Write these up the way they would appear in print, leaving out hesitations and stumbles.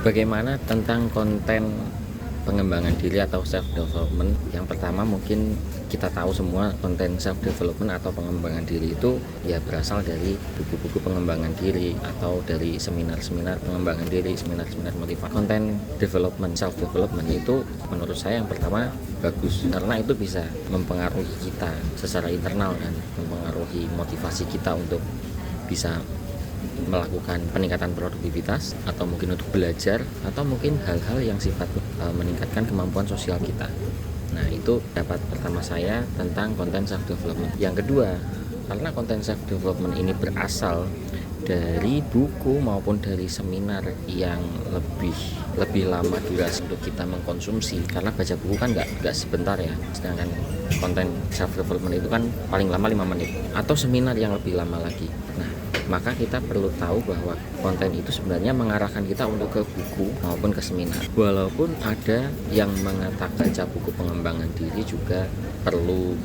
Bagaimana tentang konten pengembangan diri atau self development? Yang pertama, mungkin kita tahu semua konten self development atau pengembangan diri itu ya berasal dari buku-buku pengembangan diri atau dari seminar-seminar pengembangan diri, seminar-seminar motivasi. Konten development, self development itu menurut saya yang pertama bagus karena itu bisa mempengaruhi kita secara internal kan, mempengaruhi motivasi kita untuk bisa melakukan peningkatan produktivitas atau mungkin untuk belajar atau mungkin hal-hal yang sifatnya meningkatkan kemampuan sosial kita. Nah, itu dapat pertama saya tentang konten self development. Yang kedua, karena konten self development ini berasal dari buku maupun dari seminar yang lebih lama durasi untuk kita mengkonsumsi, karena baca buku kan nggak sebentar ya, sedangkan konten self development itu kan paling lama 5 menit atau seminar yang lebih lama lagi. Nah, maka kita perlu tahu bahwa konten itu sebenarnya mengarahkan kita untuk ke buku maupun ke seminar. Walaupun ada yang mengatakan baca buku pengembangan diri juga perlu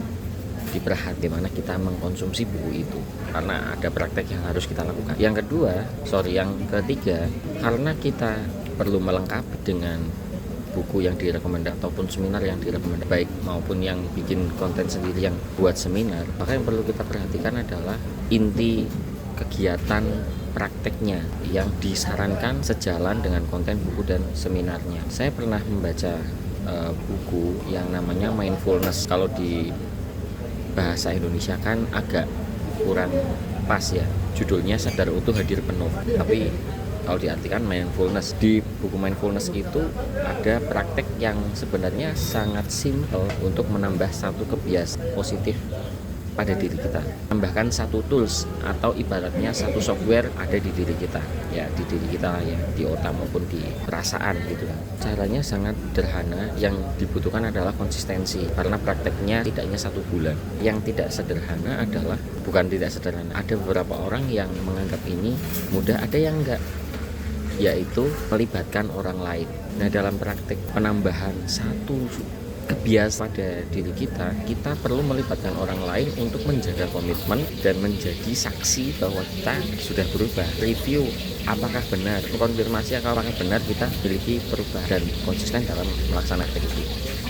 diperhatikan bagaimana kita mengkonsumsi buku itu, karena ada praktek yang harus kita lakukan. Yang ketiga, karena kita perlu melengkapi dengan buku yang direkomendasikan ataupun seminar yang direkomendasikan, baik maupun yang bikin konten sendiri yang buat seminar, maka yang perlu kita perhatikan adalah inti kegiatan prakteknya yang disarankan sejalan dengan konten buku dan seminarnya. Saya pernah membaca buku yang namanya mindfulness. Kalau di bahasa Indonesia kan agak kurang pas ya, judulnya sadar utuh hadir penuh, tapi kalau diartikan mindfulness. Di buku mindfulness itu ada praktek yang sebenarnya sangat simple untuk menambah satu kebiasaan positif pada diri kita, tambahkan satu tools atau ibaratnya satu software ada di diri kita, ya di diri kita ya, di otak maupun di perasaan gitu kan. Caranya sangat sederhana, yang dibutuhkan adalah konsistensi karena prakteknya tidaknya 1 bulan. Yang tidak sederhana adalah, bukan tidak sederhana, ada beberapa orang yang menganggap ini mudah, ada yang enggak, yaitu melibatkan orang lain. Nah, dalam praktek penambahan satu kebiasaan pada diri kita perlu melibatkan orang lain untuk menjaga komitmen dan menjadi saksi bahwa kita sudah berubah. Review apakah benar, konfirmasi apakah benar kita memiliki perubahan dan konsisten dalam melaksanakan itu.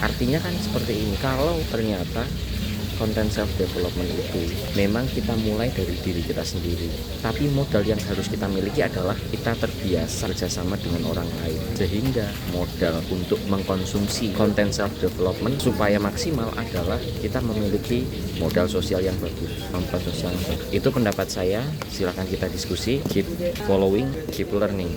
Artinya kan seperti ini, kalau ternyata konten self development itu memang kita mulai dari diri kita sendiri, tapi modal yang harus kita miliki adalah kita terbiasa bekerjasama dengan orang lain, sehingga modal untuk mengkonsumsi konten self development supaya maksimal adalah kita memiliki modal sosial yang bagus, kemampuan sosial yang bagus. Itu pendapat saya, silakan kita diskusi. Keep following, keep learning.